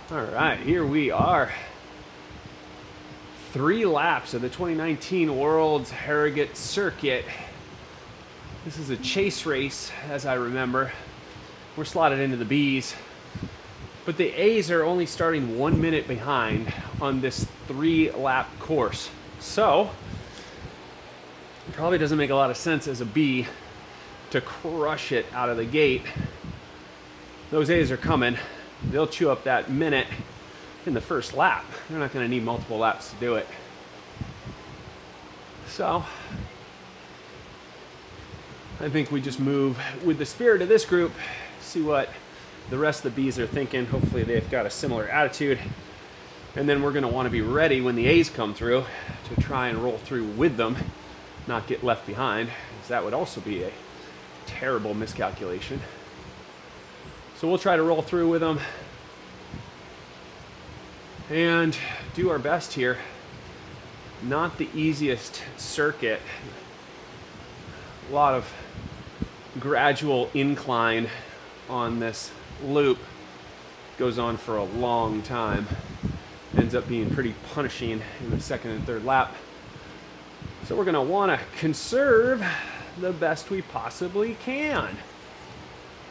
All right, here we are. 3 laps of the 2019 Worlds Harrogate Circuit. This is a chase race, as I remember. We're slotted into the B's, but the A's are only starting 1 minute behind on this 3-lap course. So, it probably doesn't make a lot of sense as a B to crush it out of the gate. Those A's are coming. They'll chew up that minute in the first lap. They're not going to need multiple laps to do it. So, I think we just move with the spirit of this group, see what the rest of the B's are thinking. Hopefully they've got a similar attitude. And then we're going to want to be ready when the A's come through to try and roll through with them, not get left behind, because that would also be a terrible miscalculation. So we'll try to roll through with them and do our best here. Not the easiest circuit. A lot of gradual incline on this loop. Goes on for a long time. Ends up being pretty punishing in the second and third lap. So we're going to want to conserve the best we possibly can.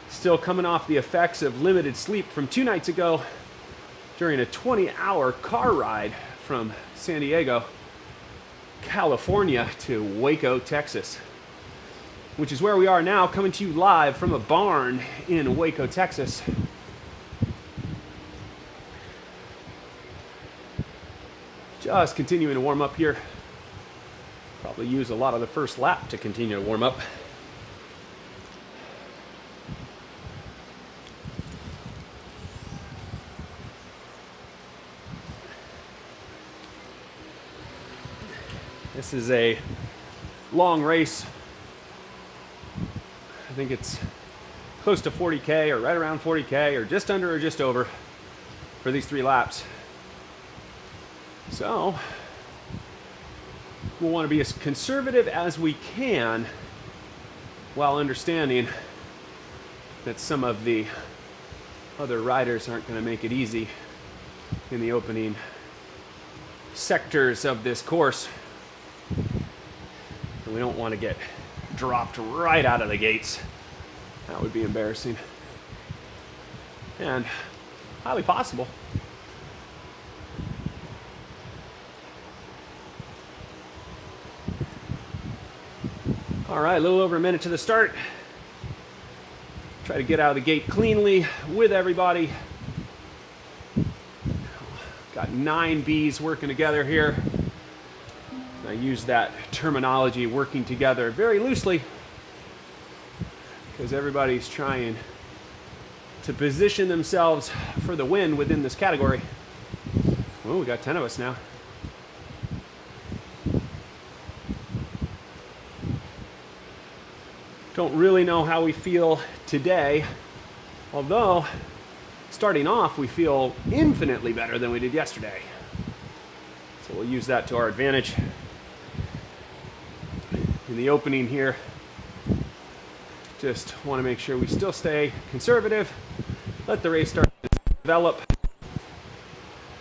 Still coming off the effects of limited sleep from 2 nights ago during a 20-hour car ride from San Diego, California to Waco, Texas, which is where we are now, coming to you live from a barn in Waco, Texas. Just continuing to warm up here. Probably use a lot of the first lap to continue to warm up. This is a long race. I think it's close to 40K or right around 40K or just under or just over for these 3 laps. So we'll want to be as conservative as we can while understanding that some of the other riders aren't going to make it easy in the opening sectors of this course. And we don't want to get dropped right out of the gates. That would be embarrassing. And highly possible. All right, a little over a minute to the start. Try to get out of the gate cleanly with everybody. Got 9 B's working together here. I use that terminology, working together, very loosely because everybody's trying to position themselves for the win within this category. Oh, we got 10 of us now. Don't really know how we feel today, although starting off we feel infinitely better than we did yesterday. So we'll use that to our advantage. In the opening here, just want to make sure we still stay conservative, let the race start to develop,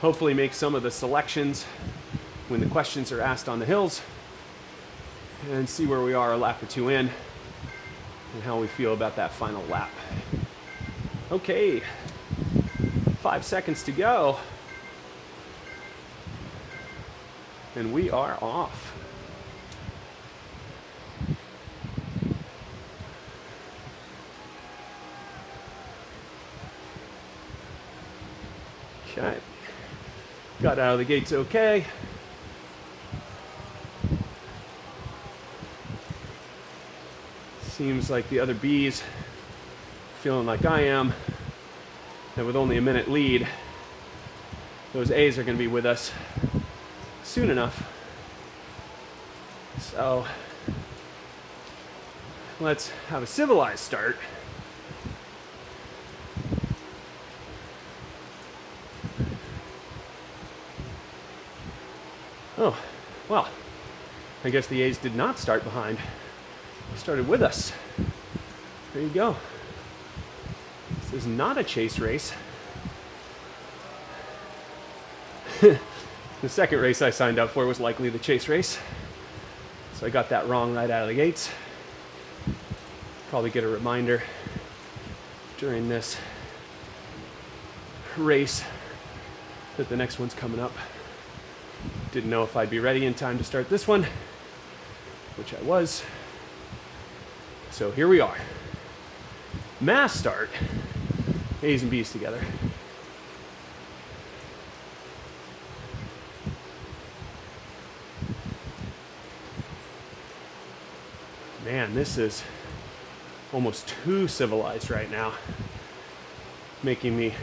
hopefully make some of the selections when the questions are asked on the hills, and see where we are a lap or 2 in and how we feel about that final lap. Okay, 5 seconds to go, and we are off. Okay, got out of the gates okay. Seems like the other B's feeling like I am, that with only a minute lead, those A's are going to be with us soon enough. So let's have a civilized start. Oh, well, I guess the A's did not start behind. They started with us. There you go. This is not a chase race. The second race I signed up for was likely the chase race, so I got that wrong right out of the gates. Probably get a reminder during this race that the next one's coming up. Didn't know if I'd be ready in time to start this one, which I was. So here we are. Mass start. A's and B's together. Man, this is almost too civilized right now, making me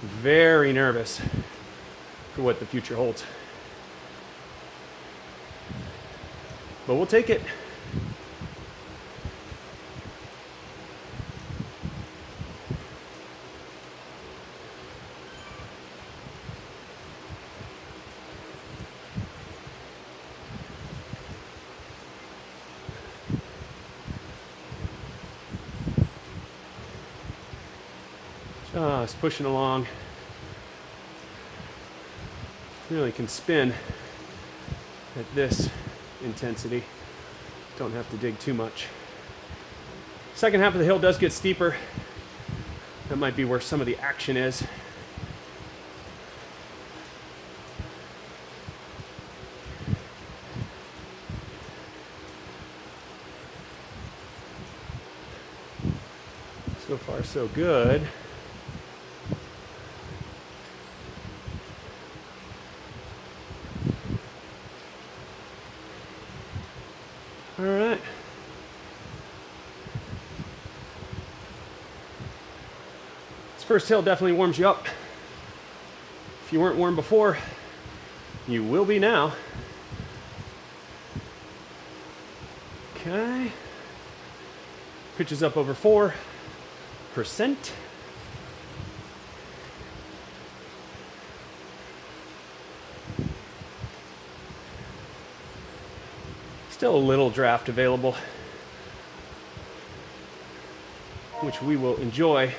very nervous for what the future holds. But we'll take it. Just pushing along. Really can spin at this intensity. Don't have to dig too much. Second half of the hill does get steeper. That might be where some of the action is. So far, so good. All right. This first hill definitely warms you up. If you weren't warm before, you will be now. Okay. Pitches up over 4%. Still a little draft available, which we will enjoy.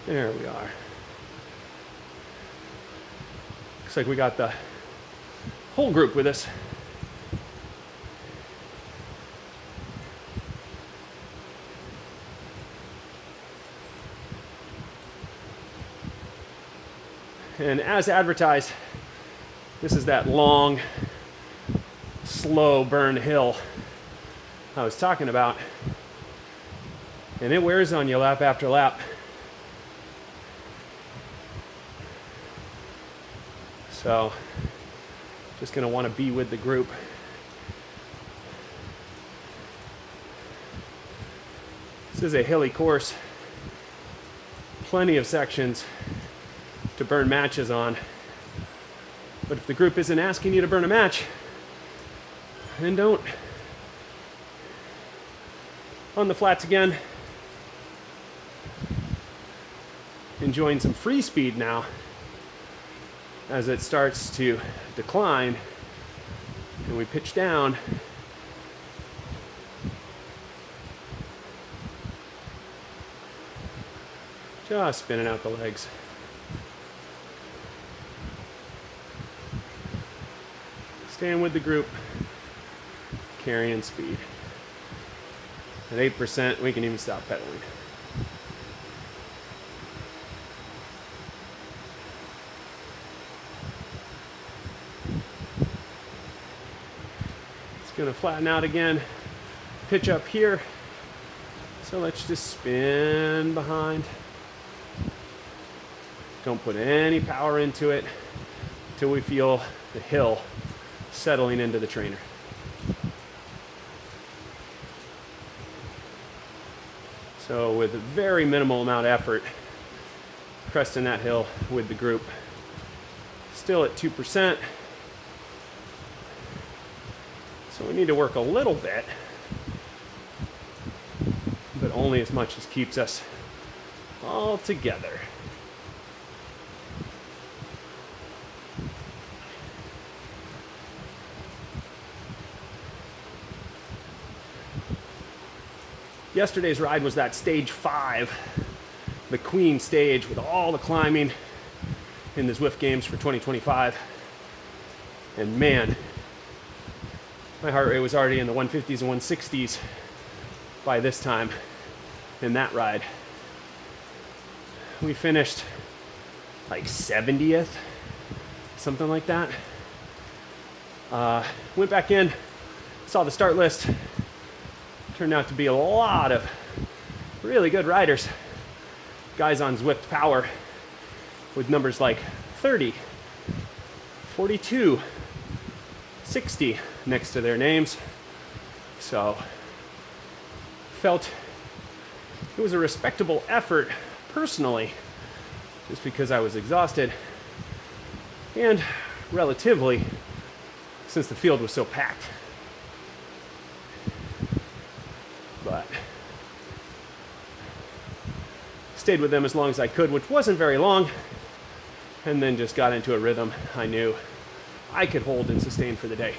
There we are. Looks like we got the whole group with us. And as advertised, this is that long, slow burn hill I was talking about. And it wears on you lap after lap. So, just gonna wanna be with the group. This is a hilly course. Plenty of sections to burn matches on. But if the group isn't asking you to burn a match, then don't. On the flats again. Enjoying some free speed now as it starts to decline and we pitch down. Just spinning out the legs. Staying with the group, carrying speed. At 8%, we can even stop pedaling. It's gonna flatten out again, pitch up here. So let's just spin behind. Don't put any power into it until we feel the hill settling into the trainer. So with a very minimal amount of effort, cresting that hill with the group. Still at 2%. So we need to work a little bit, but only as much as keeps us all together. Yesterday's ride was that stage 5, the Queen stage with all the climbing in the Zwift Games for 2025. And man, my heart rate was already in the 150s and 160s by this time in that ride. We finished like 70th, something like that. Went back in, saw the start list. Turned out to be a lot of really good riders. Guys on Zwift Power with numbers like 30, 42, 60 next to their names. So felt it was a respectable effort personally, just because I was exhausted and relatively since the field was so packed. But stayed with them as long as I could, which wasn't very long, and then just got into a rhythm I knew I could hold and sustain for the day.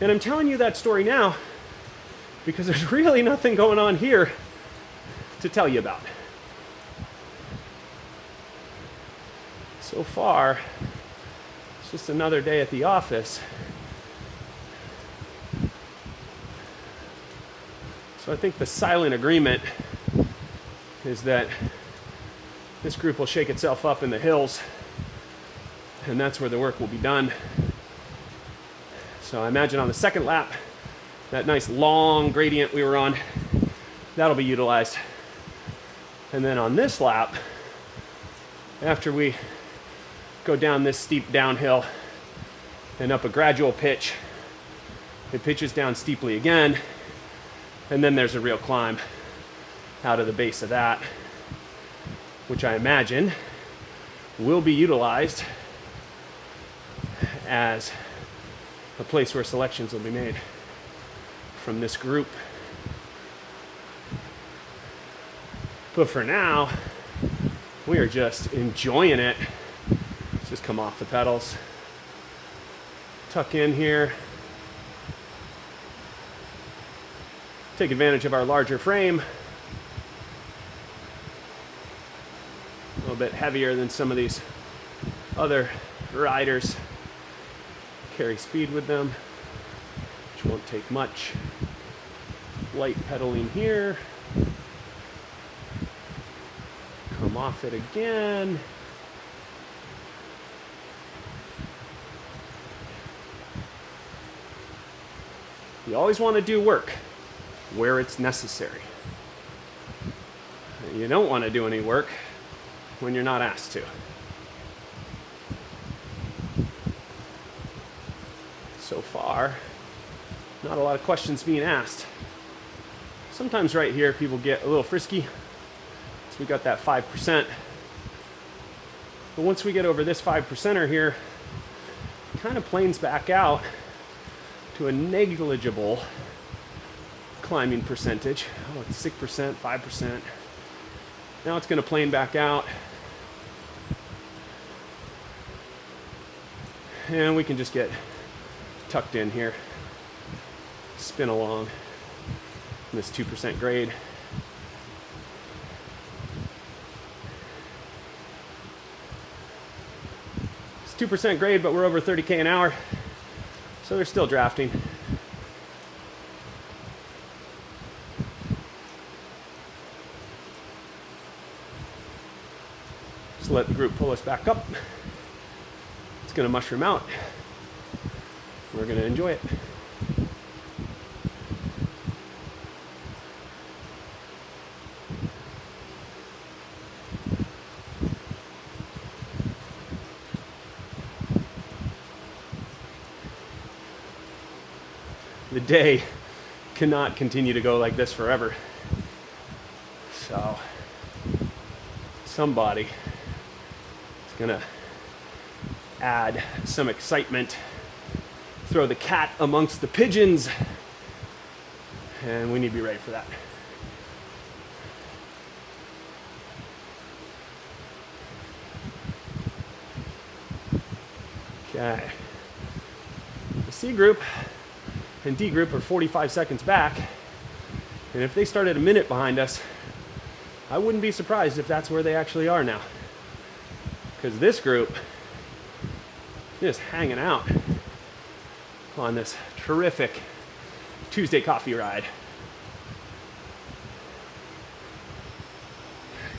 And I'm telling you that story now because there's really nothing going on here to tell you about. So far, it's just another day at the office. So I think the silent agreement is that this group will shake itself up in the hills, and that's where the work will be done. So I imagine on the second lap, that nice long gradient we were on, that'll be utilized. And then on this lap, after we go down this steep downhill and up a gradual pitch, it pitches down steeply again, and then there's a real climb out of the base of that, which I imagine will be utilized as a place where selections will be made from this group. But for now, we are just enjoying it. Let's just come off the pedals, tuck in here, take advantage of our larger frame, a little bit heavier than some of these other riders. Carry speed with them, which won't take much. Light pedaling here. Come off it again. You always want to do work where it's necessary. You don't want to do any work when you're not asked to. So far, not a lot of questions being asked. Sometimes right here people get a little frisky. So we got that 5%. But once we get over this 5%er here, it kind of planes back out to a negligible climbing percentage. Oh, it's 6%, 5%. Now it's going to plane back out. And we can just get tucked in here, spin along in this 2% grade. It's 2% grade, but we're over 30K an hour, so they're still drafting. Just let the group pull us back up. It's going to mushroom out. We're going to enjoy it. The day cannot continue to go like this forever. So somebody is going to add some excitement, throw the cat amongst the pigeons, and we need to be ready for that. Okay. The C group and D group are 45 seconds back, And if they started a minute behind us, I wouldn't be surprised if that's where they actually are now. Because this group is hanging out on this terrific Tuesday coffee ride.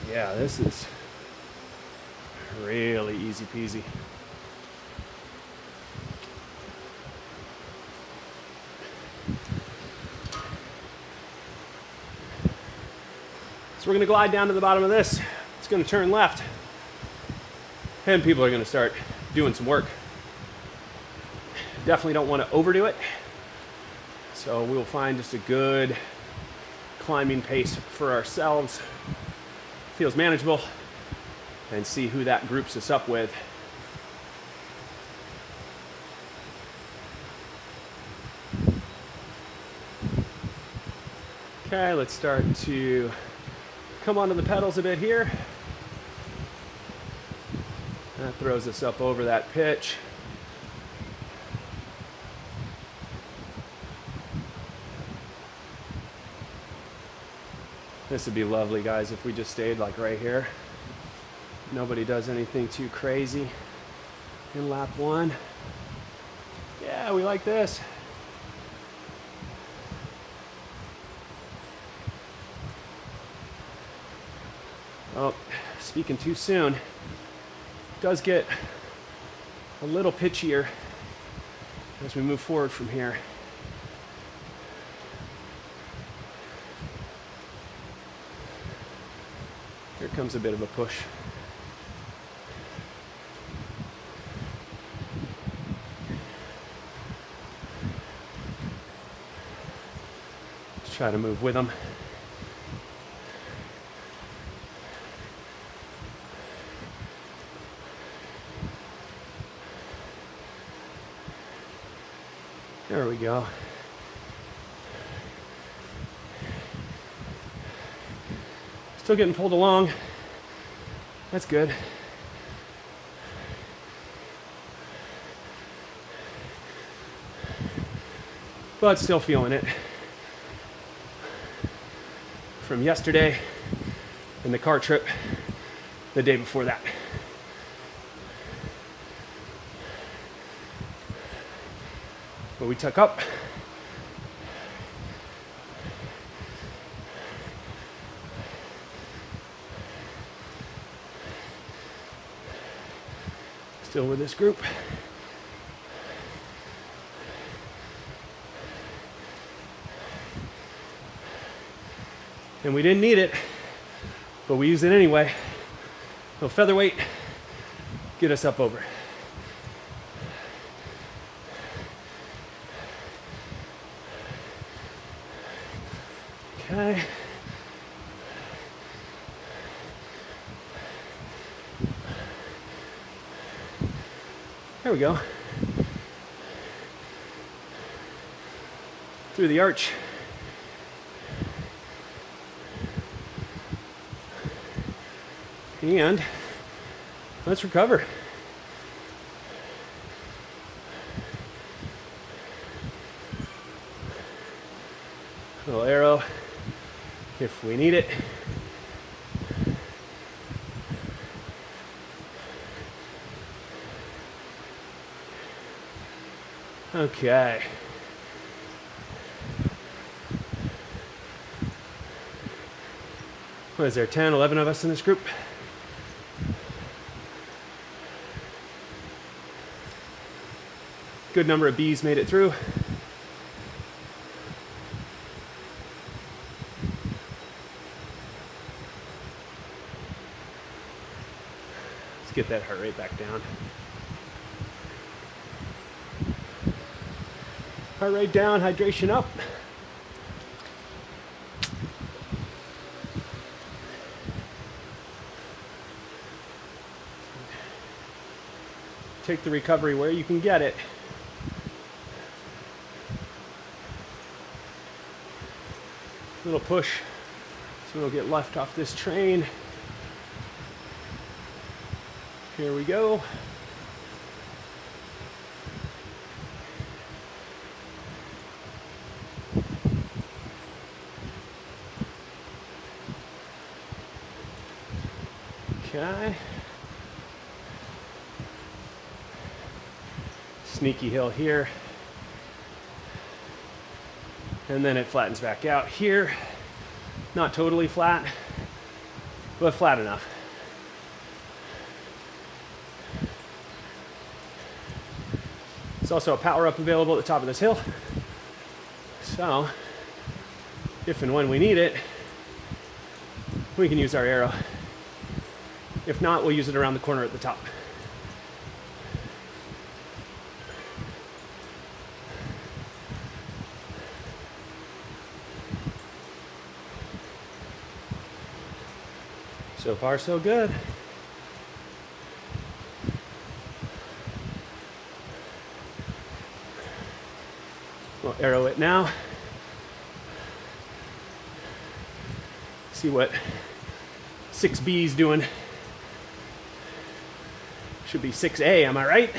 Yeah, this is really easy peasy. So we're going to glide down to the bottom of this. It's going to turn left. And people are going to start doing some work. Definitely don't want to overdo it. So we'll find just a good climbing pace for ourselves. Feels manageable. And see who that groups us up with. Okay, let's start to come onto the pedals a bit here. That throws us up over that pitch. This would be lovely, guys, if we just stayed like right here. Nobody does anything too crazy in lap one. Yeah, we like this. Oh, speaking too soon. Does get a little pitchier as we move forward from here. Here comes a bit of a push. Let's try to move with them. There we go. Still getting pulled along. That's good. But still feeling it from yesterday and the car trip the day before that. But we took up. Still with this group. And we didn't need it, but we used it anyway. So featherweight, get us up over. Okay. There we go. Through the arch. And let's recover. Little arrow if we need it. Okay. What is there, 10, 11 of us in this group? Good number of bees made it through. Let's get that heart rate back down. Heart rate down, hydration up. Take the recovery where you can get it. Little push so we'll get left off this train. Here we go. Okay. Sneaky hill here. And then it flattens back out here. Not totally flat, but flat enough. There's also a power up available at the top of this hill. So, if and when we need it, we can use our arrow. If not, we'll use it around the corner at the top. So far, so good. We'll arrow it now. See what 6B is doing. Should be 6A, am I right?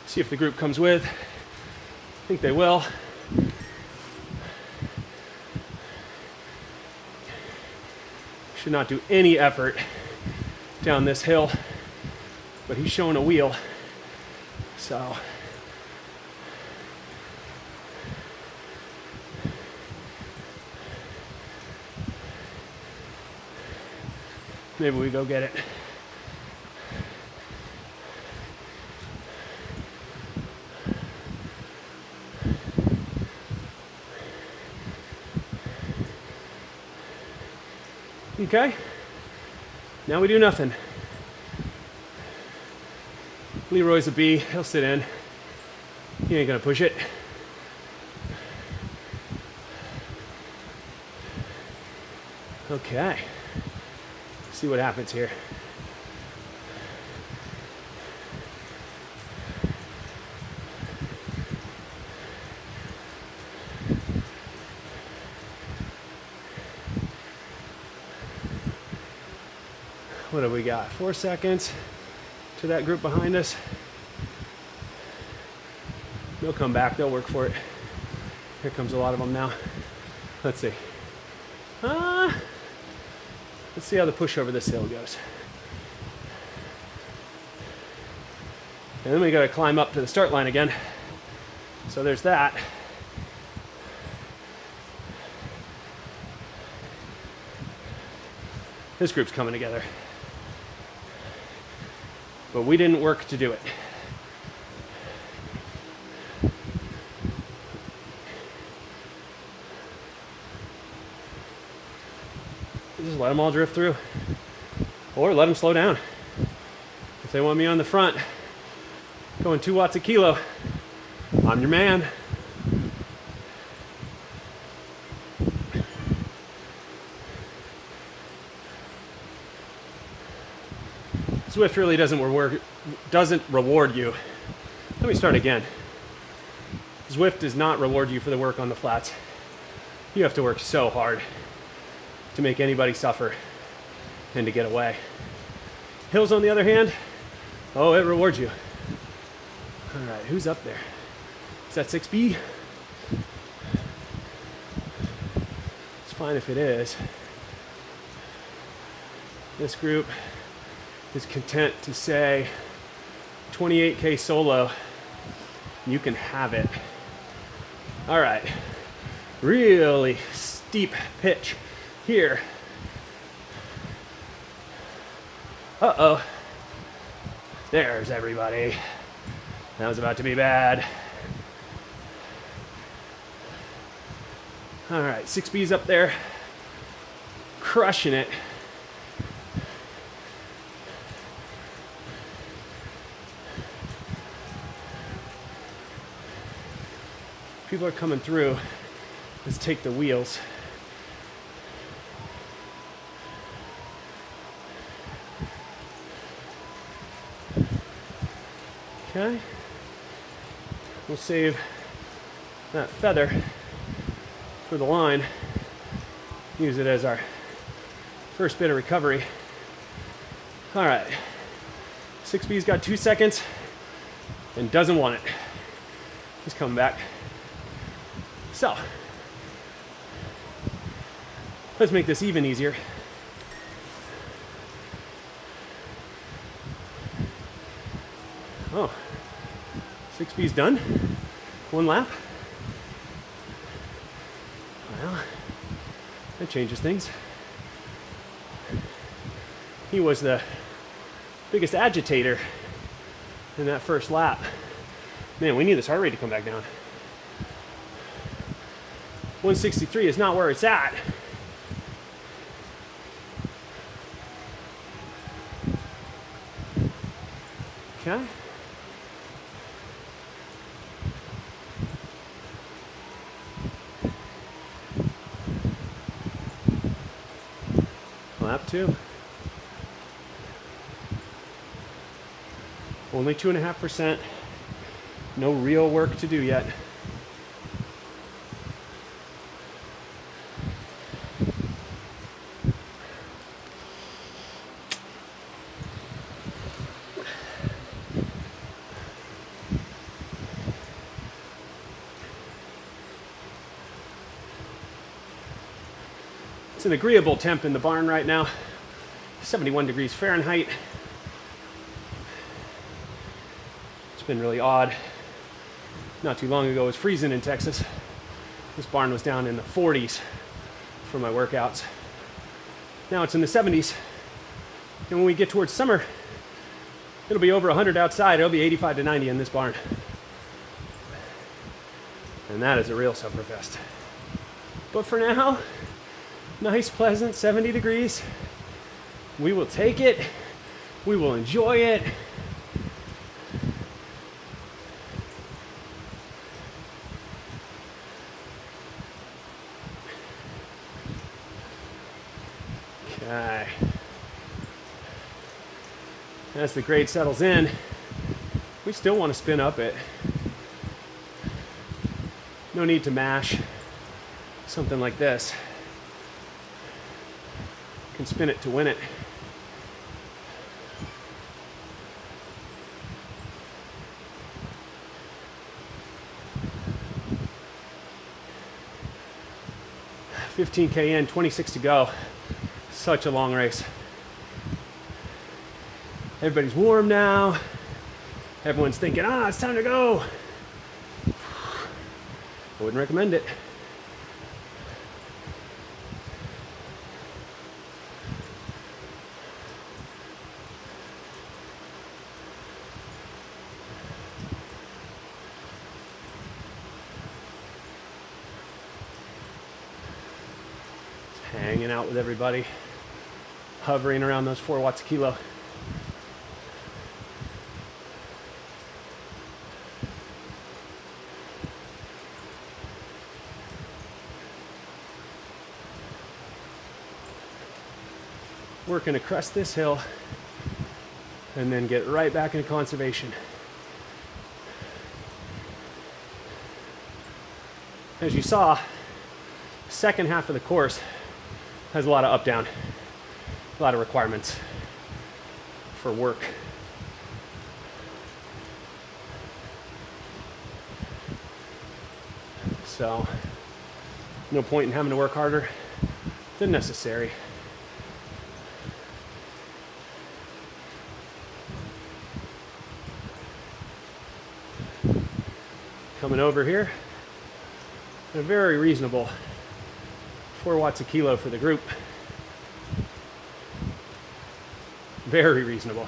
See if the group comes with. I think they will. Should not do any effort down this hill, but he's showing a wheel, so. Maybe we go get it. Okay, now we do nothing. Leroy's a B, he'll sit in. He ain't gonna push it. Okay, see what happens here. What have we got? 4 seconds to that group behind us. They'll come back, they'll work for it. Here comes a lot of them now. Let's see. Let's see how the push over this hill goes. And then we gotta climb up to the start line again. So there's that. This group's coming together. But we didn't work to do it. Just let them all drift through. Or let them slow down. If they want me on the front, going 2 watts a kilo, I'm your man. Zwift really doesn't reward you. Let me start again. Zwift does not reward you for the work on the flats. You have to work so hard to make anybody suffer and to get away. Hills, on the other hand, oh, it rewards you. All right, who's up there? Is that 6B? It's fine if it is. This group is content to say 28K solo, you can have it. All right, really steep pitch here. Uh-oh, there's everybody. That was about to be bad. All right, 6B's up there, crushing it. People are coming through. Let's take the wheels. Okay. We'll save that feather for the line. Use it as our first bit of recovery. All right. 6B's got 2 seconds and doesn't want it. Just coming back. So, let's make this even easier. Oh, 6B's done. 1 lap. Well, that changes things. He was the biggest agitator in that first lap. Man, we need this heart rate to come back down. 163 is not where it's at. Okay. Lap 2. Only 2.5%. No real work to do yet. It's an agreeable temp in the barn right now, 71 degrees Fahrenheit. It's been really odd. Not too long ago it was freezing in Texas. This barn was down in the 40s for my workouts. Now it's in the 70s. And when we get towards summer, it'll be over 100 outside. It'll be 85 to 90 in this barn. And that is a real summerfest. But for now, nice, pleasant 70 degrees. We will take it. We will enjoy it. Okay. As the grade settles in, we still want to spin up it. No need to mash something like this. You can spin it to win it. $15K in, 26 to go. Such a long race. Everybody's warm now. Everyone's thinking, it's time to go. I wouldn't recommend it. Just hanging out with everybody, hovering around those 4 watts a kilo. Working to crest this hill and then get right back into conservation. As you saw, the second half of the course has a lot of up down, a lot of requirements for work. So no point in having to work harder than necessary. Coming over here, a very reasonable 4 watts a kilo for the group. Very reasonable.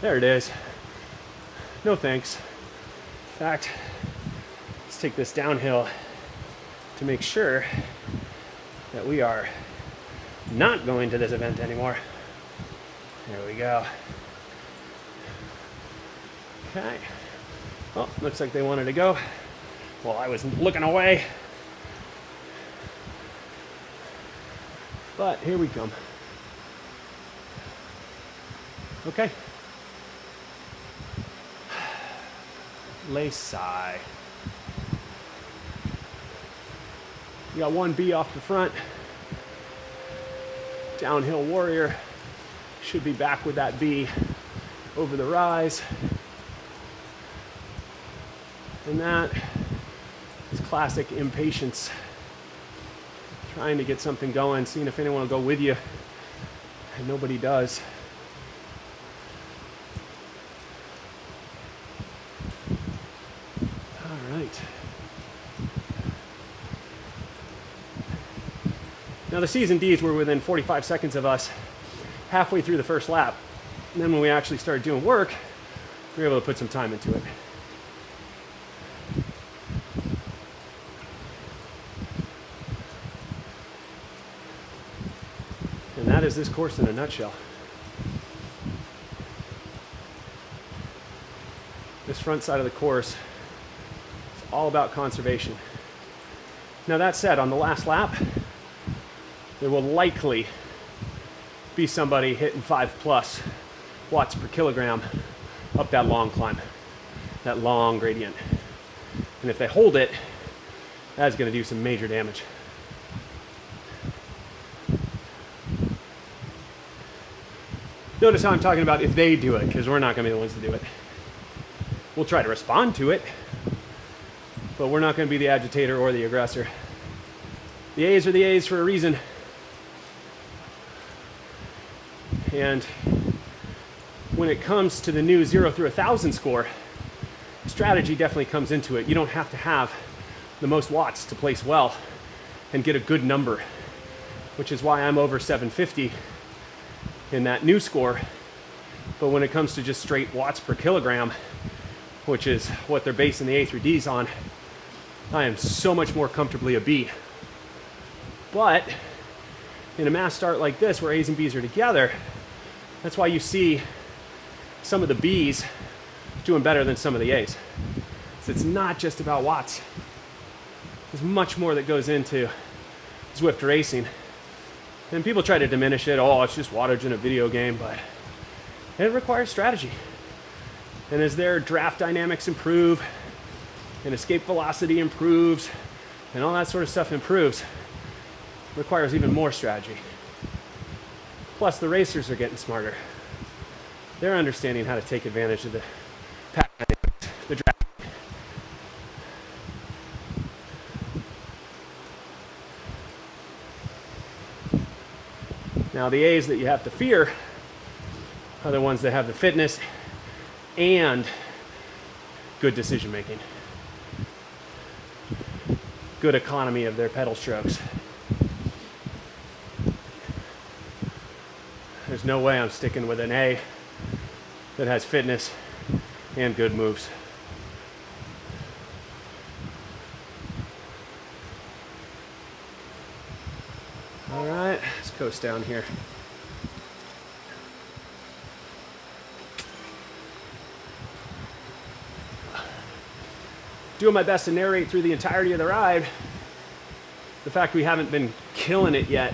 There it is. No thanks. In fact, let's take this downhill to make sure that we are not going to this event anymore. There we go. Okay. Well, looks like they wanted to go. Well, I was looking away. But here we come. Okay. Lace-side. You got 1B off the front. Downhill warrior. Should be back with that B over the rise. And that is classic impatience. Trying to get something going, seeing if anyone will go with you. And nobody does. All right. Now the C's and D's were within 45 seconds of us halfway through the first lap. And then when we actually started doing work, we were able to put some time into it. And that is this course in a nutshell. This front side of the course is all about conservation. Now that said, on the last lap, there will likely be somebody hitting 5+ watts per kilogram up that long climb, that long gradient. And if they hold it, that's going to do some major damage. Notice how I'm talking about if they do it, because we're not going to be the ones to do it. We'll try to respond to it, but we're not going to be the agitator or the aggressor. The A's are the A's for a reason. And when it comes to the new 0 through 1,000 score, strategy definitely comes into it. You don't have to have the most watts to place well and get a good number, which is why I'm over 750 in that new score. But when it comes to just straight watts per kilogram, which is what they're basing the A through D's on, I am so much more comfortably a B. But in a mass start like this, where A's and B's are together, that's why you see some of the B's doing better than some of the A's. So it's not just about watts. There's much more that goes into Zwift racing. And people try to diminish it. Oh, it's just wattage in a video game, but it requires strategy. And as their draft dynamics improve, and escape velocity improves, and all that sort of stuff improves, it requires even more strategy. Plus, the racers are getting smarter. They're understanding how to take advantage of the pack dynamics, the draft. Now, the A's that you have to fear are the ones that have the fitness and good decision making, good economy of their pedal strokes. There's no way I'm sticking with an A that has fitness and good moves. All right, let's coast down here. Doing my best to narrate through the entirety of the ride. The fact we haven't been killing it yet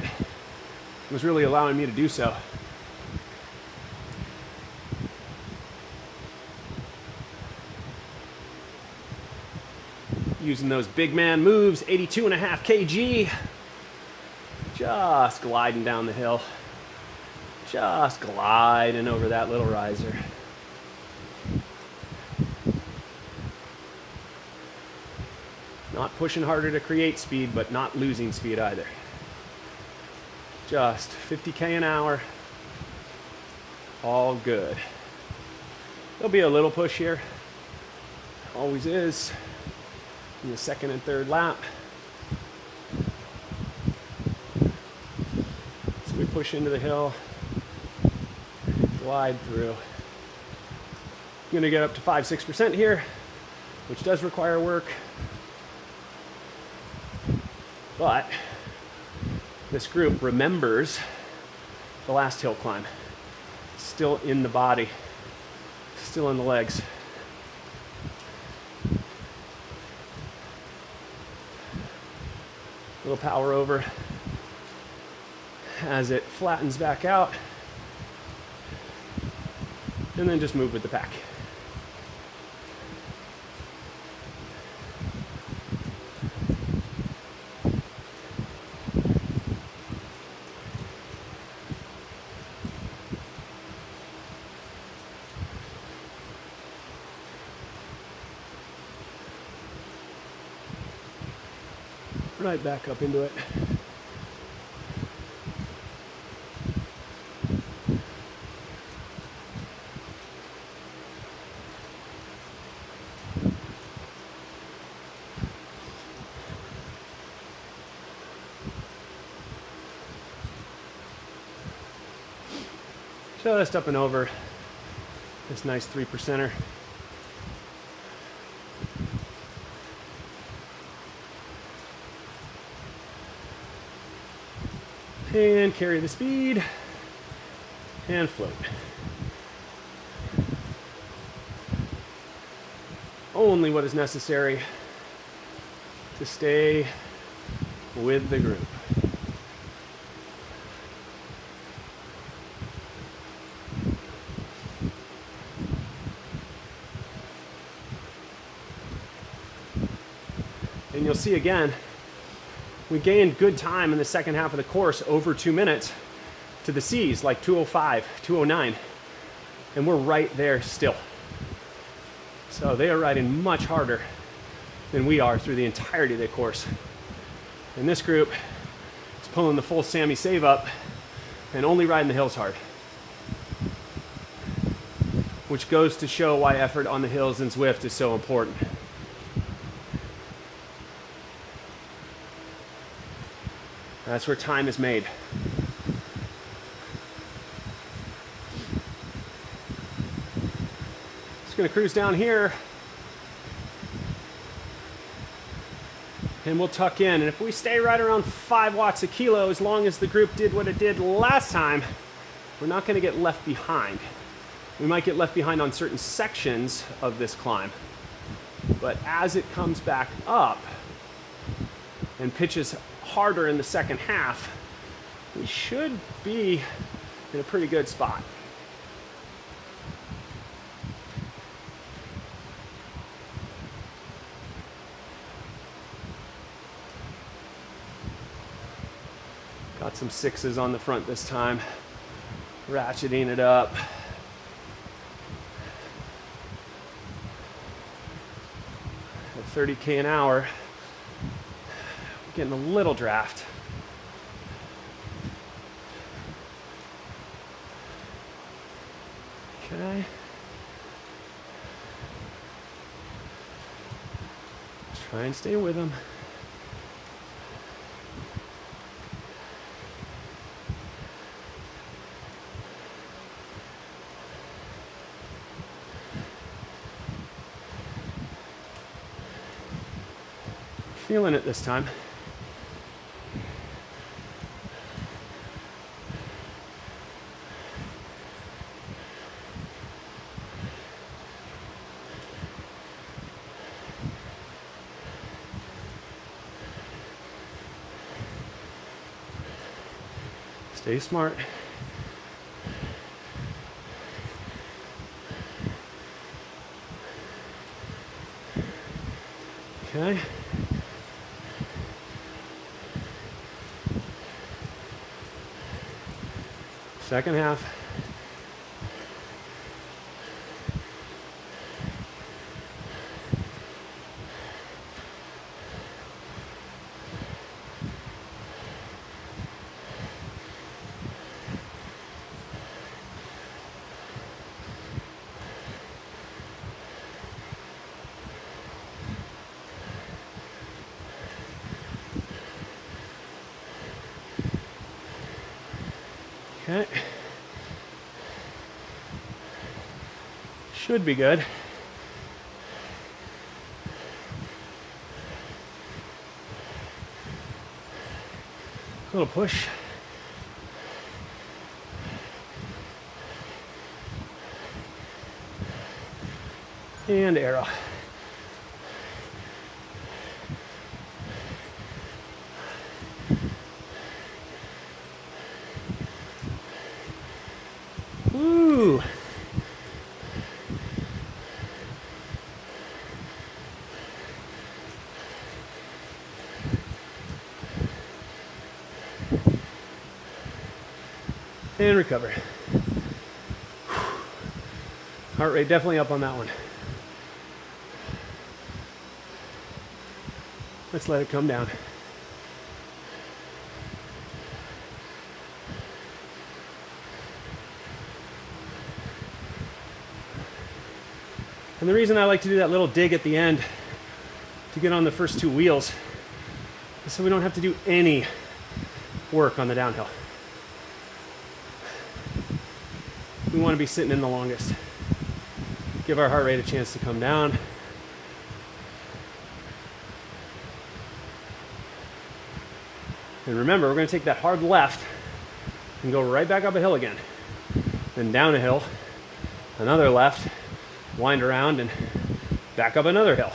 was really allowing me to do so. Using those big man moves, 82.5 kg. Just gliding down the hill. Just gliding over that little riser. Not pushing harder to create speed, but not losing speed either. Just 50k an hour. All good. There'll be a little push here. Always is. In the second and third lap. So we push into the hill, glide through. I'm gonna get up to 5-6% here, which does require work. But this group remembers the last hill climb. Still in the body, still in the legs. Little power over as it flattens back out, and then just move with the pack. right back up into it. Just up and over this nice 3%er. And carry the speed and float. Only what is necessary to stay with the group. And you'll see again, we gained good time in the second half of the course, over 2 minutes to the C's, like 2:05, 2:09, and we're right there still. So they are riding much harder than we are through the entirety of the course. And this group is pulling the full Sammy save up and only riding the hills hard, which goes to show why effort on the hills in Zwift is so important. That's where time is made. Just gonna cruise down here and we'll tuck in. And if we stay right around 5 watts a kilo, as long as the group did what it did last time, we're not gonna get left behind. We might get left behind on certain sections of this climb, but as it comes back up and pitches harder in the second half, we should be in a pretty good spot. Got some 6s on the front this time, ratcheting it up. At 30K an hour. Getting a little draft. Okay. Try and stay with them. Feeling it this time. Stay smart. Okay. Second half. Okay. Should be good. A little push. And arrow. Woo! And recover. Heart rate definitely up on that one. Let's let it come down. And the reason I like to do that little dig at the end to get on the first two wheels is so we don't have to do any work on the downhill. We want to be sitting in the longest. Give our heart rate a chance to come down. And remember, we're going to take that hard left and go right back up a hill again. Then down a hill, another left, wind around and back up another hill.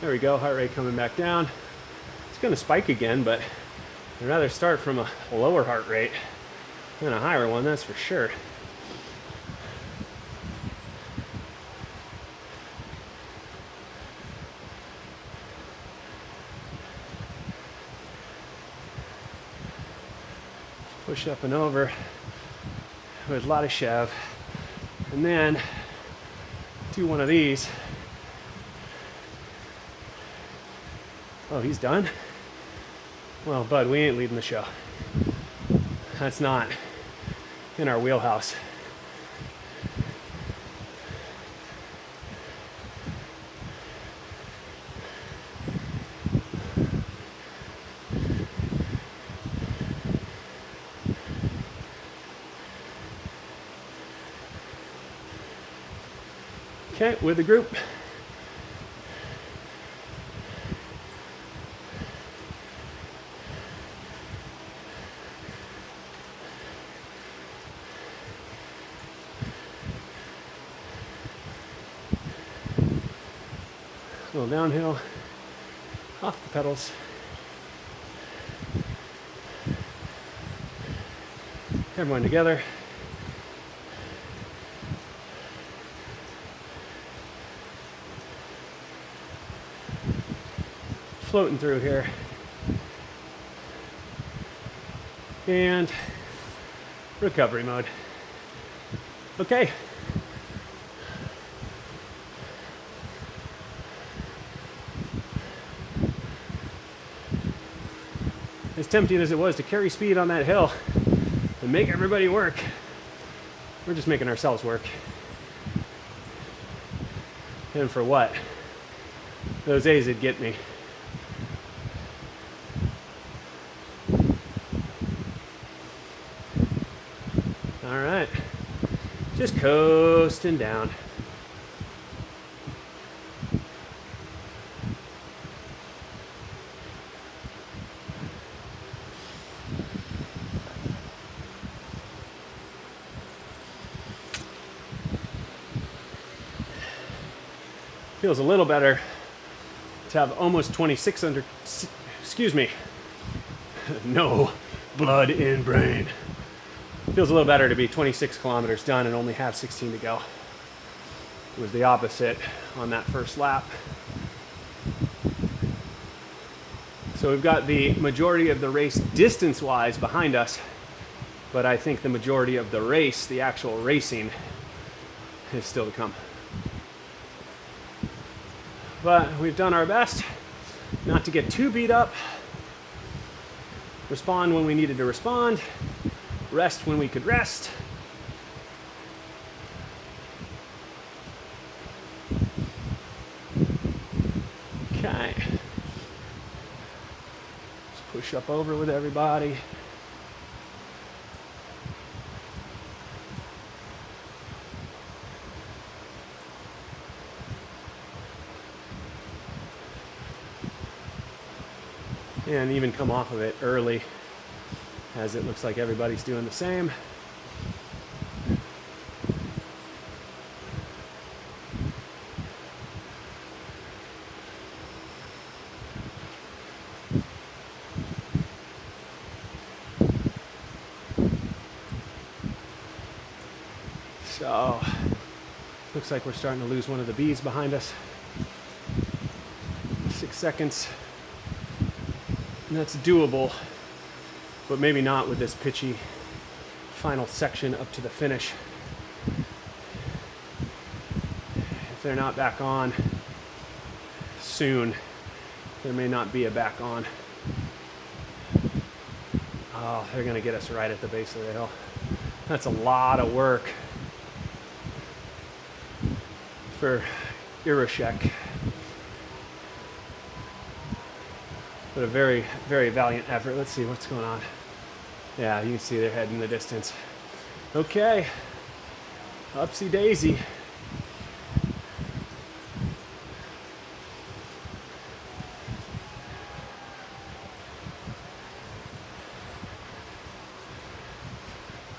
There we go, heart rate coming back down. It's going to spike again, but I'd rather start from a lower heart rate than a higher one, that's for sure. Push up and over with a lot of shove, and then do one of these. Oh, he's done? Well, bud, we ain't leading the show. That's not in our wheelhouse. Okay, with the group. A little downhill, off the pedals. Everyone together. Floating through here. And recovery mode. Okay. As tempting as it was to carry speed on that hill and make everybody work, we're just making ourselves work. And for what? Those A's would get me. All right, just coasting down. Feels a little better to have almost 26 under, excuse me, no blood in brain. Feels a little better to be 26 kilometers done and only have 16 to go. It was the opposite on that first lap. So we've got the majority of the race distance-wise behind us, but I think the majority of the race, the actual racing, is still to come. But we've done our best not to get too beat up, respond when we needed to respond, rest when we could rest. Okay. Just push up over with everybody. And even come off of it early, as it looks like everybody's doing the same. So, looks like we're starting to lose one of the B's behind us. 6 seconds. And that's doable, but maybe not with this pitchy final section up to the finish. If they're not back on soon, there may not be a back on. Oh, they're going to get us right at the base of the hill. That's a lot of work for Irashek. But a very, very valiant effort. Let's see what's going on. Yeah, you can see their head in the distance. Okay, upsy daisy.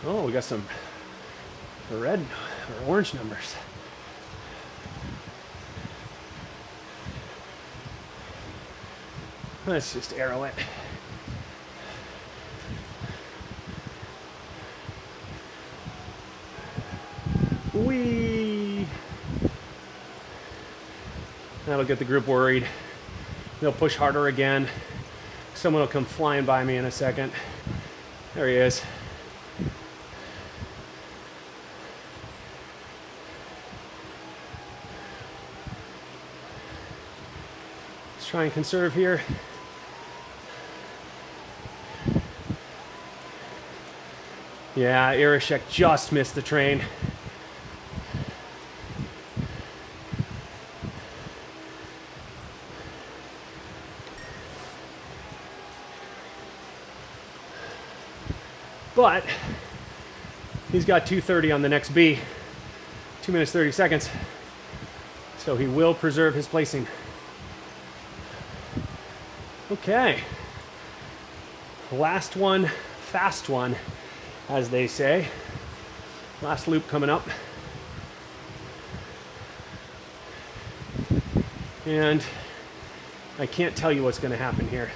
Oh, we got some red or orange numbers. Let's just arrow it. Whee! That'll get the group worried. They'll push harder again. Someone will come flying by me in a second. There he is. Let's try and conserve here. Yeah, Irashek just missed the train. But he's got 2:30 on the next B, 2 minutes 30 seconds. So he will preserve his placing. Okay. Last one, fast one, as they say. Last loop coming up. And I can't tell you what's going to happen here.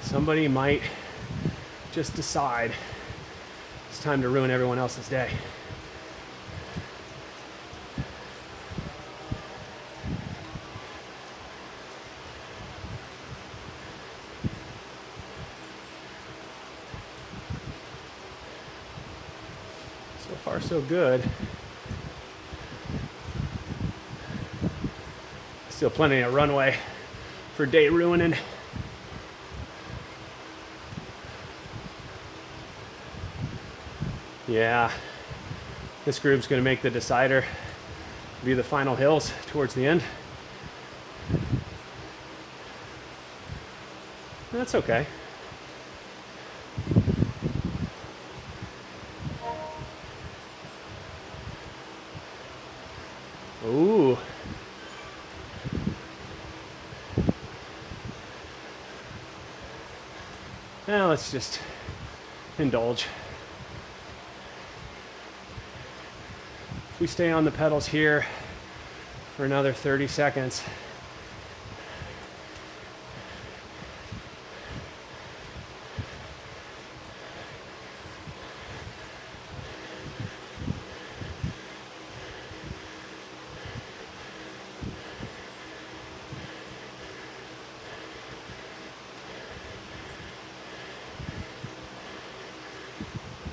Somebody might just decide it's time to ruin everyone else's day. So far, so good. Still plenty of runway for day ruining. Yeah, this group's going to make the decider, be the final hills towards the end. That's okay. Ooh. Now let's just indulge. If we stay on the pedals here for another 30 seconds,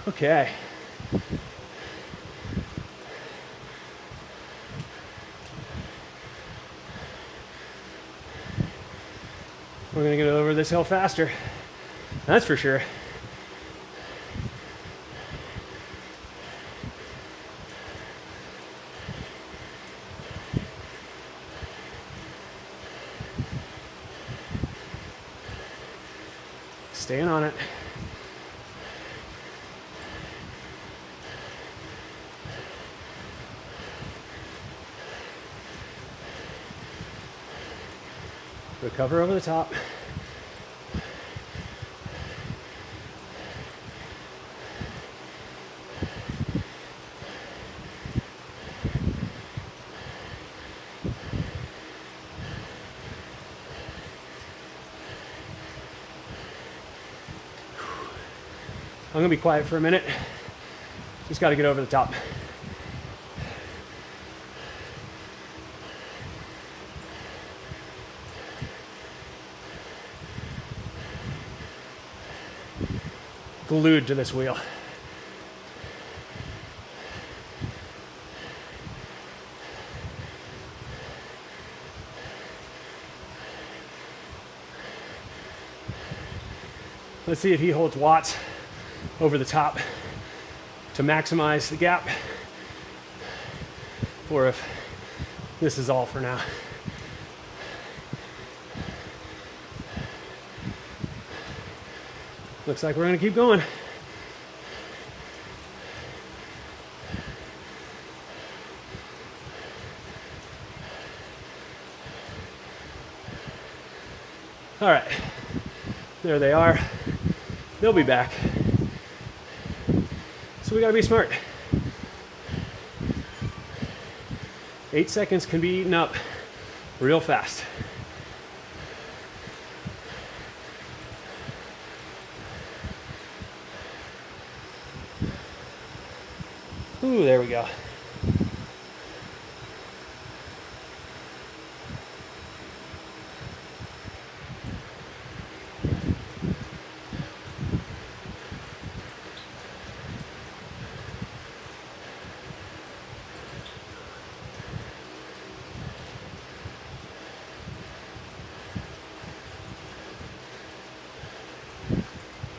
okay. We're gonna get over this hill faster. That's for sure. Staying on it. Recover over the top. I'm gonna be quiet for a minute. Just gotta get over the top. Glued to this wheel. Let's see if he holds watts over the top to maximize the gap, or if this is all for now. Looks like we're gonna keep going. All right, there they are. They'll be back. So we gotta be smart. 8 seconds can be eaten up real fast. Ooh, there we go.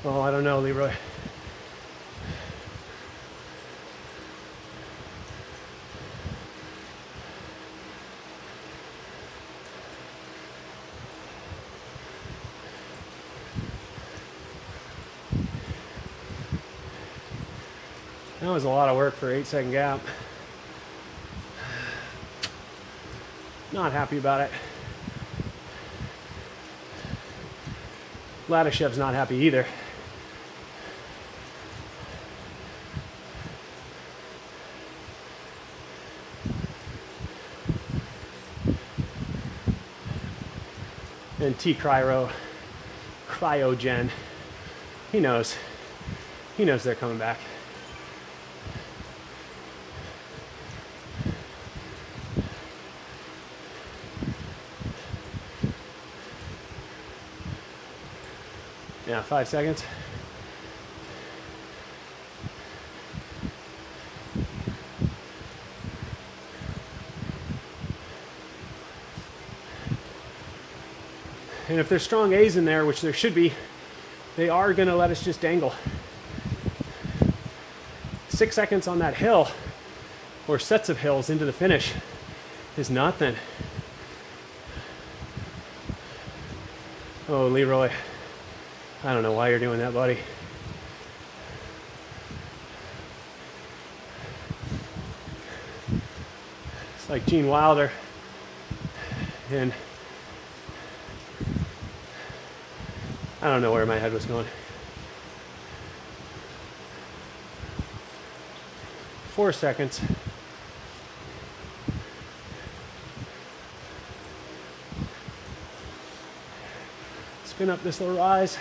Oh, I don't know, Leroy. That was a lot of work for 8-second gap. Not happy about it. Ladishev's not happy either. And Cryogen, he knows they're coming back. Yeah, 5 seconds. And if there's strong A's in there, which there should be, they are gonna let us just dangle. 6 seconds on that hill, or sets of hills into the finish, is nothing. Oh, Leroy, I don't know why you're doing that, buddy. It's like Gene Wilder and I don't know where my head was going. 4 seconds. Spin up this little rise.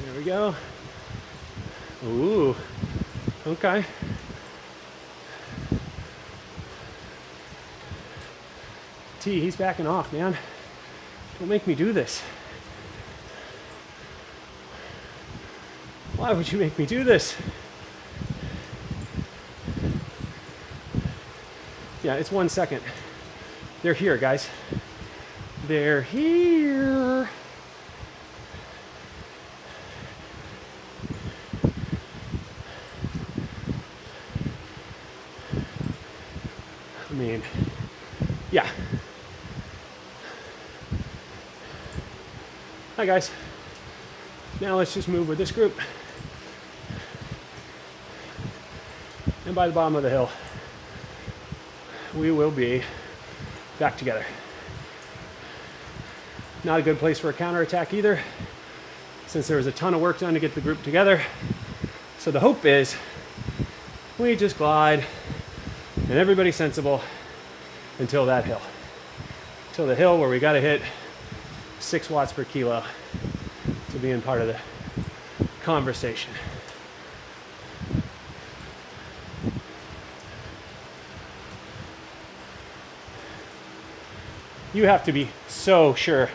There we go. Ooh, okay. T, he's backing off, man. Don't make me do this. Why would you make me do this? Yeah, it's 1 second. They're here, guys. They're here. I mean, yeah. Hi guys. Now let's just move with this group. And by the bottom of the hill, we will be back together. Not a good place for a counterattack either, since there was a ton of work done to get the group together. So the hope is we just glide and everybody's sensible until that hill. Till the hill where we got to hit 6 watts per kilo to be in part of the conversation. You have to be so sure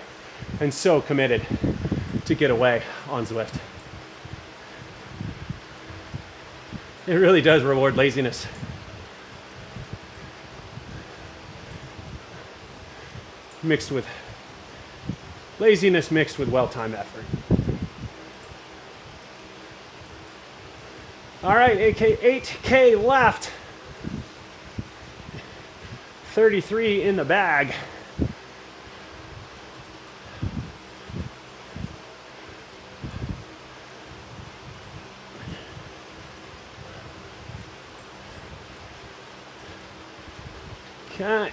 and so committed to get away on Zwift. It really does reward laziness. Mixed with Laziness mixed with well-timed effort. All right, 8K left. 33 in the bag. Okay.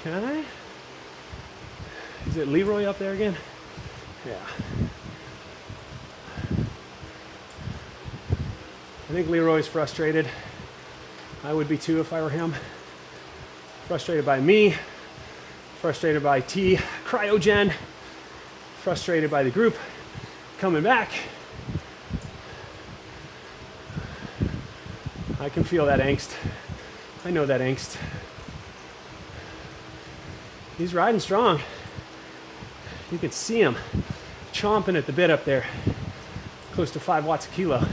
Okay. Is it Leroy up there again? Yeah. I think Leroy's frustrated. I would be too if I were him. Frustrated by me. Frustrated by T. Cryogen. Frustrated by the group coming back. I can feel that angst. I know that angst. He's riding strong. You can see him chomping at the bit up there, close to 5 watts a kilo.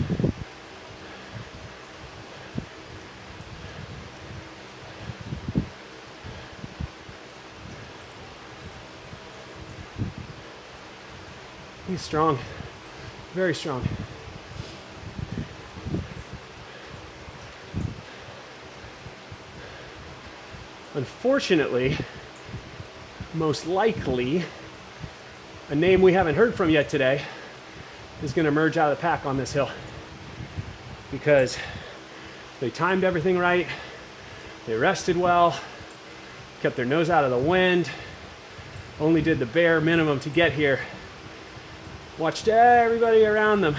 He's strong, very strong. Unfortunately, most likely, a name we haven't heard from yet today is going to emerge out of the pack on this hill because they timed everything right, they rested well, kept their nose out of the wind, only did the bare minimum to get here, watched everybody around them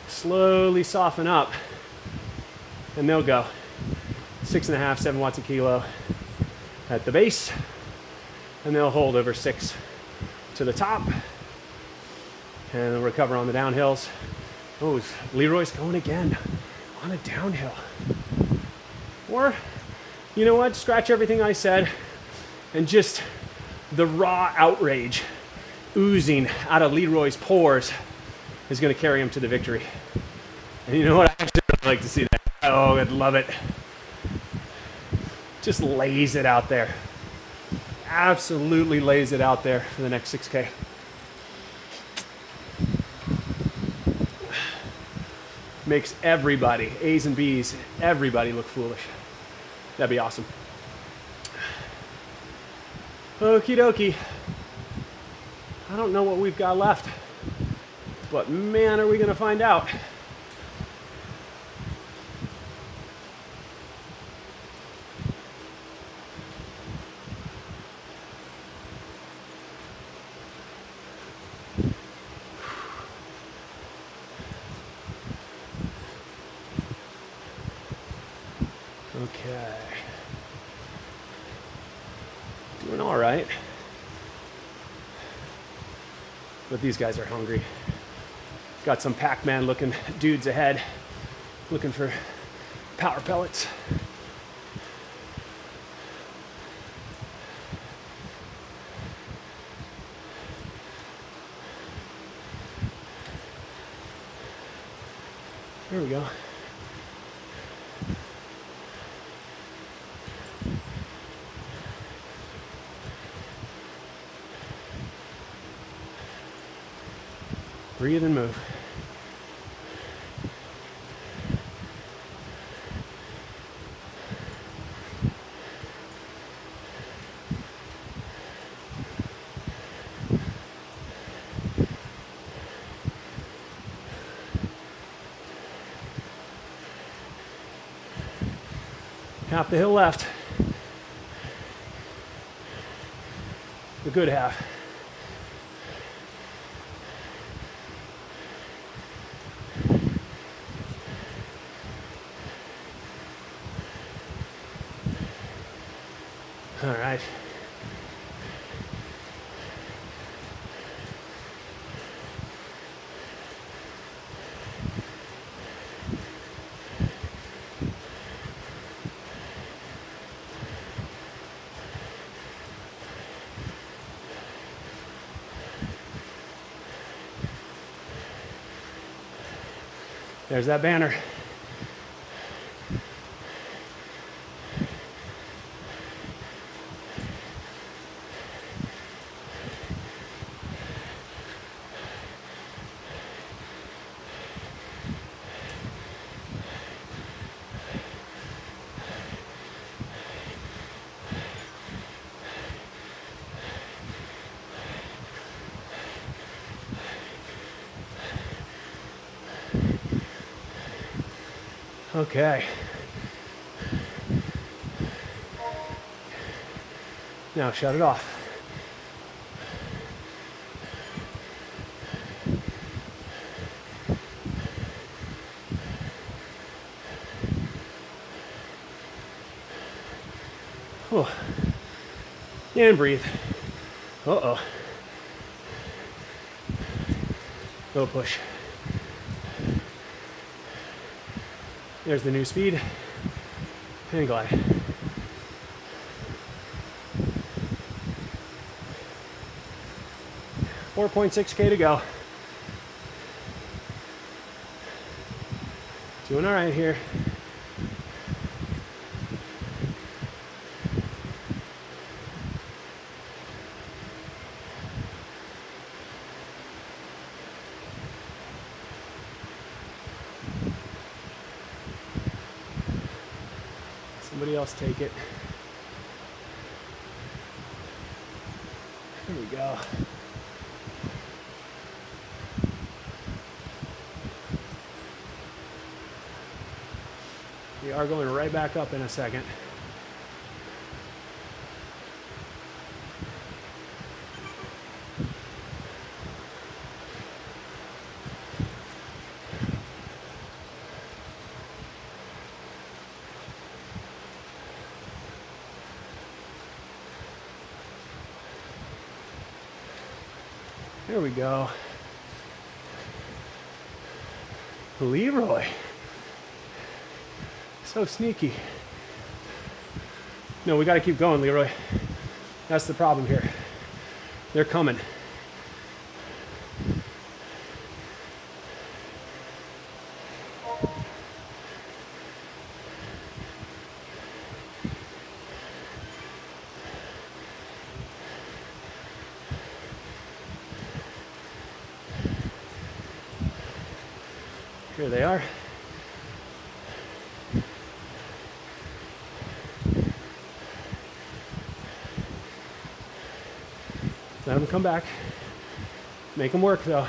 slowly soften up, and they'll go 6.5, 7 watts a kilo at the base, and they'll hold over 6 to the top, and they'll recover on the downhills. Oh, Leroy's going again on a downhill. Or, you know what, scratch everything I said, and just the raw outrage oozing out of Leroy's pores is going to carry him to the victory. And you know what, I actually would like to see that. Oh, I'd love it. Just lays it out there. Absolutely lays it out there for the next 6K. Makes everybody, A's and B's, everybody look foolish. That'd be awesome. Okie dokie. I don't know what we've got left, but man, are we gonna find out. Okay. Doing all right. But these guys are hungry. Got some Pac-Man looking dudes ahead, looking for power pellets. There we go. Breathe and move. Half the hill left. The good half. All right. There's that banner. Okay. Now shut it off. Oh. And breathe. Uh-oh. Little push. There's the new speed, and glide. $4.6K to go. Doing all right here. Somebody else take it. There we go. We are going right back up in a second. There we go. Leroy. So sneaky. No, we got to keep going, Leroy. That's the problem here. They're coming. Here they are. Let them come back. Make them work though.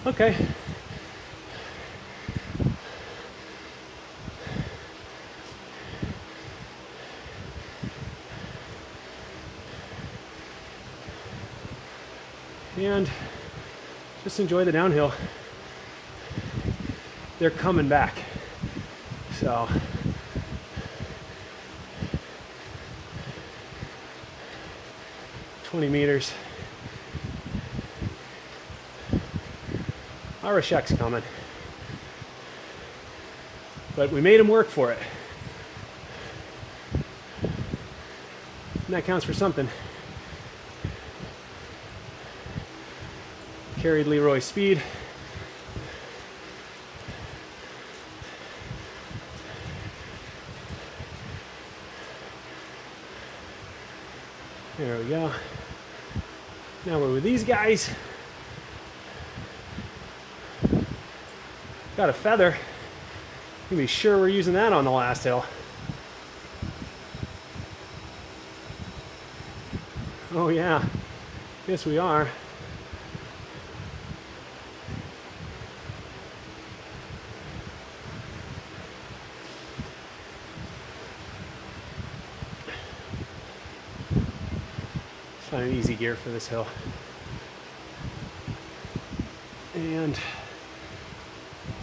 Okay. And just enjoy the downhill. They're coming back. So $20. Arashek's coming. But we made him work for it. And that counts for something. Carried Leroy's speed. There we go. Now we're with these guys. Got a feather. You can be sure we're using that on the last hill. Oh yeah, yes we are. It's not an easy gear for this hill. And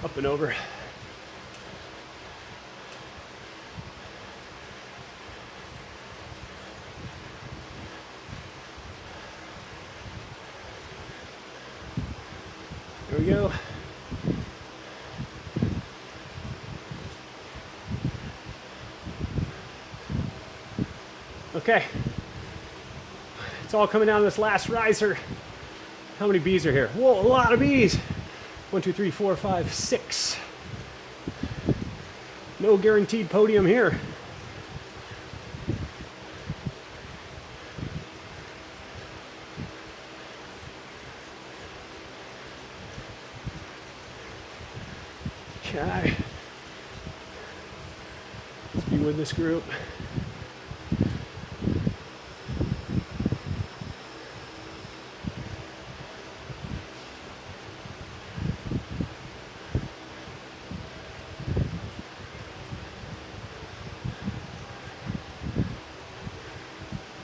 Up and over. There we go. Okay. It's all coming down this last riser. How many bees are here? Whoa, a lot of bees. 1, 2, 3, 4, 5, 6. No guaranteed podium here. Okay. Let's be with this group.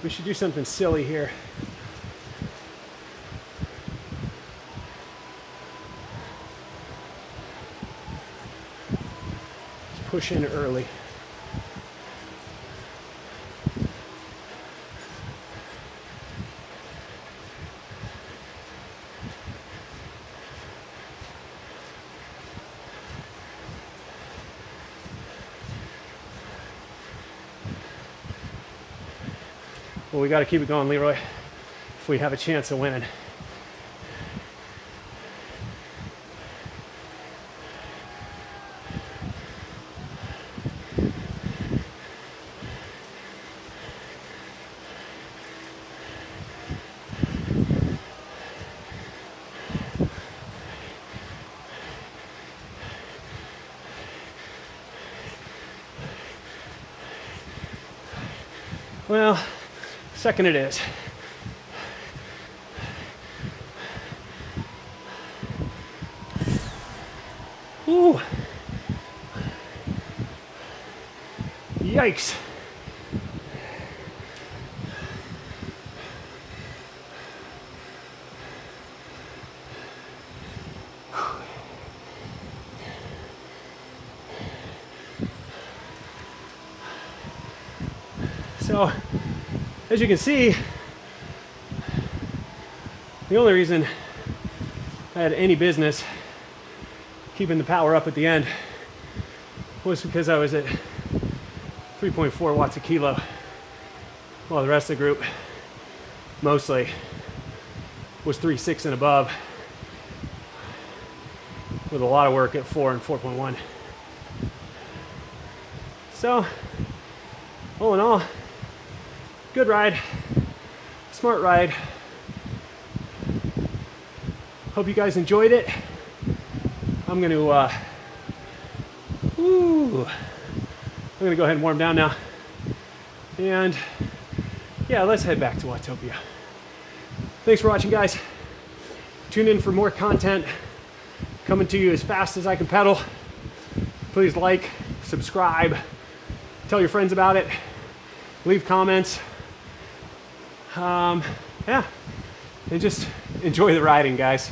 We should do something silly here. Let's push in early. Well, we got to keep it going, Leroy, if we have a chance of winning. Well, second it is. Ooh. Yikes. So, as you can see, the only reason I had any business keeping the power up at the end was because I was at 3.4 watts a kilo, while the rest of the group mostly was 3.6 and above, with a lot of work at 4 and 4.1. So, all in all, good ride, smart ride. Hope you guys enjoyed it. I'm gonna go ahead and warm down now. And yeah, let's head back to Watopia. Thanks for watching, guys. Tune in for more content coming to you as fast as I can pedal. Please like, subscribe, tell your friends about it, leave comments. Yeah, and just enjoy the riding, guys.